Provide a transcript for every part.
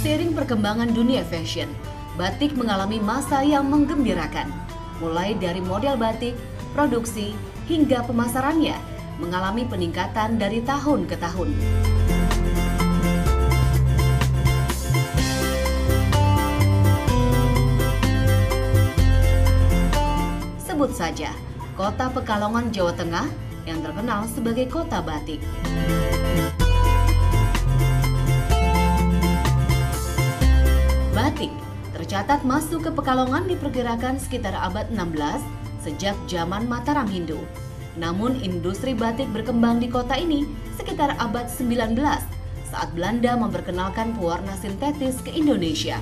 Seiring perkembangan dunia fashion, batik mengalami masa yang menggembirakan. Mulai dari model batik, produksi, hingga pemasarannya mengalami peningkatan dari tahun ke tahun. Sebut saja Kota Pekalongan, Jawa Tengah yang terkenal sebagai kota batik. Batik tercatat masuk ke Pekalongan diperkirakan sekitar abad 16 sejak zaman Mataram Hindu. Namun industri batik berkembang di kota ini sekitar abad 19 saat Belanda memperkenalkan pewarna sintetis ke Indonesia.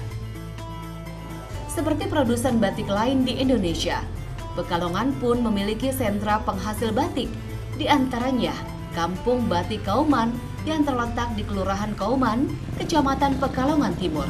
Seperti produsen batik lain di Indonesia, Pekalongan pun memiliki sentra penghasil batik, di antaranya Kampung Batik Kauman yang terletak di Kelurahan Kauman, Kecamatan Pekalongan Timur.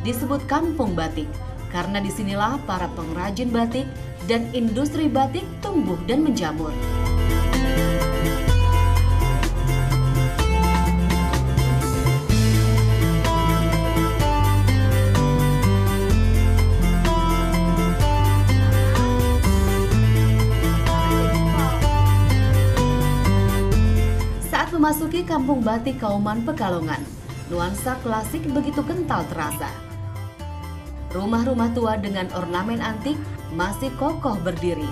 Disebut Kampung Batik karena disinilah para pengrajin batik dan industri batik tumbuh dan menjamur. Saat memasuki Kampung Batik Kauman Pekalongan, nuansa klasik begitu kental terasa. Rumah-rumah tua dengan ornamen antik masih kokoh berdiri.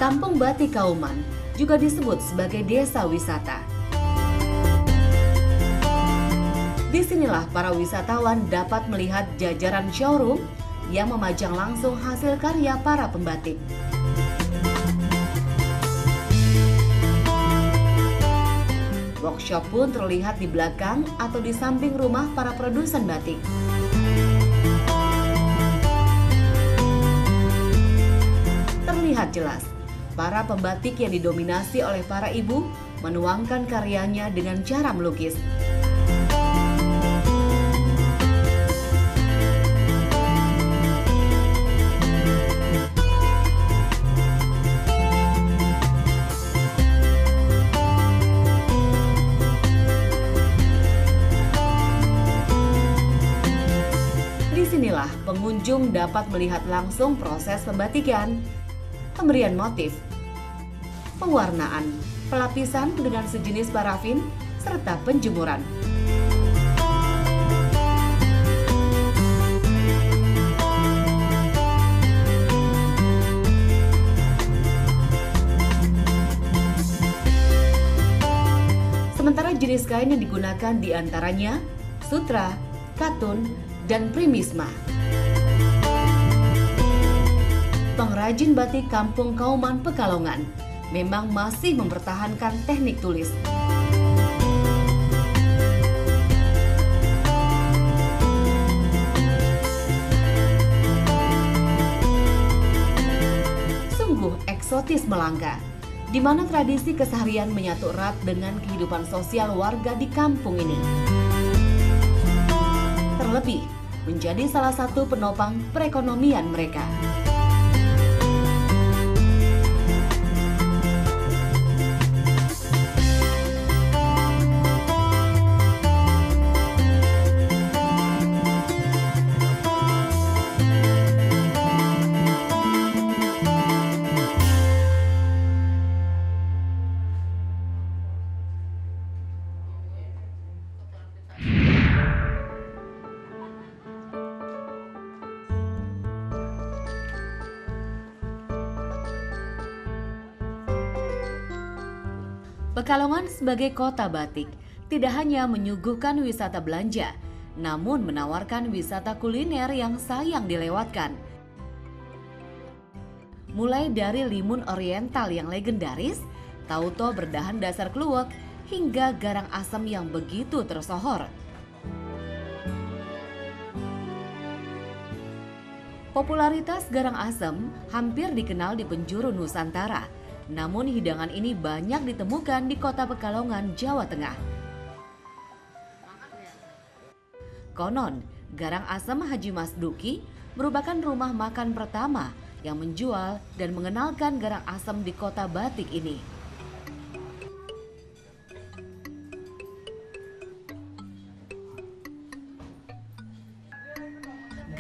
Kampung Batik Kauman juga disebut sebagai desa wisata. Disinilah para wisatawan dapat melihat jajaran showroom yang memajang langsung hasil karya para pembatik. Workshop pun terlihat di belakang atau di samping rumah para produsen batik. Terlihat jelas, para pembatik yang didominasi oleh para ibu menuangkan karyanya dengan cara melukis. Disinilah pengunjung dapat melihat langsung proses pembatikan, pemberian motif, pewarnaan, pelapisan dengan sejenis parafin, serta penjemuran. Sementara jenis kain yang digunakan diantaranya sutra, katun, dan primisma. Pengrajin batik Kampung Kauman Pekalongan memang masih mempertahankan teknik tulis. Sungguh eksotis melangka, di mana tradisi keseharian menyatu erat dengan kehidupan sosial warga di kampung ini. Terlebih, menjadi salah satu penopang perekonomian mereka. Pekalongan sebagai kota batik tidak hanya menyuguhkan wisata belanja, namun menawarkan wisata kuliner yang sayang dilewatkan. Mulai dari limun oriental yang legendaris, tauco berdahan dasar kluwek, hingga garang asam yang begitu tersohor. Popularitas garang asem hampir dikenal di penjuru Nusantara. Namun hidangan ini banyak ditemukan di Kota Pekalongan, Jawa Tengah. Konon, garang asem Haji Mas Duki merupakan rumah makan pertama yang menjual dan mengenalkan garang asem di Kota Batik ini.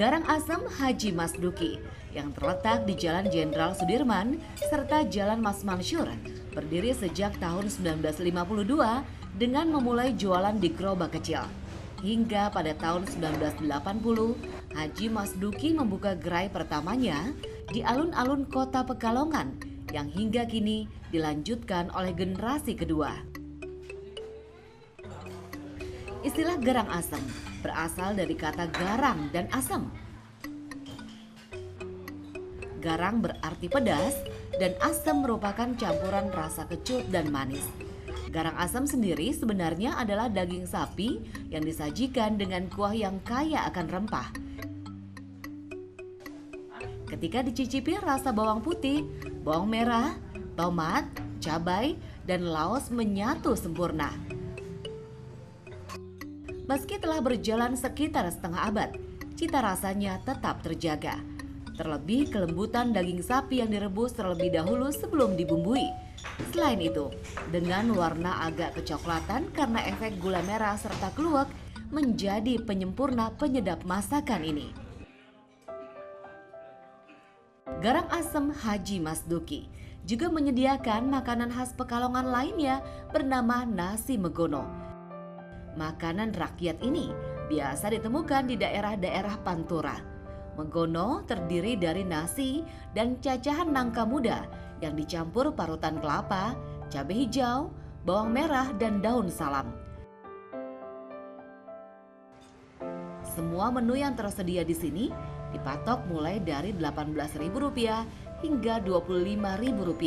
Garang asem Haji Mas Duki yang terletak di Jalan Jenderal Sudirman serta Jalan Mas Mansur berdiri sejak tahun 1952 dengan memulai jualan di gerobak kecil. Hingga pada tahun 1980, Haji Mas Duki membuka gerai pertamanya di alun-alun Kota Pekalongan yang hingga kini dilanjutkan oleh generasi kedua. Istilah garang asem berasal dari kata garang dan asam. Garang berarti pedas dan asam merupakan campuran rasa kecut dan manis. Garang asam sendiri sebenarnya adalah daging sapi yang disajikan dengan kuah yang kaya akan rempah. Ketika dicicipi rasa bawang putih, bawang merah, tomat, cabai, dan laos menyatu sempurna. Meski telah berjalan sekitar setengah abad, cita rasanya tetap terjaga. Terlebih kelembutan daging sapi yang direbus terlebih dahulu sebelum dibumbui. Selain itu, dengan warna agak kecoklatan karena efek gula merah serta kluwek menjadi penyempurna penyedap masakan ini. Garang asem Haji Mas Duki juga menyediakan makanan khas Pekalongan lainnya bernama nasi megono. Makanan rakyat ini biasa ditemukan di daerah-daerah Pantura. Megono terdiri dari nasi dan cacahan nangka muda yang dicampur parutan kelapa, cabai hijau, bawang merah, dan daun salam. Semua menu yang tersedia di sini dipatok mulai dari Rp18.000 hingga Rp25.000.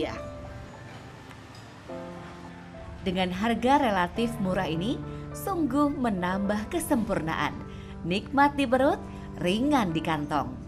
Dengan harga relatif murah ini, sungguh menambah kesempurnaan. Nikmat di perut, ringan di kantong.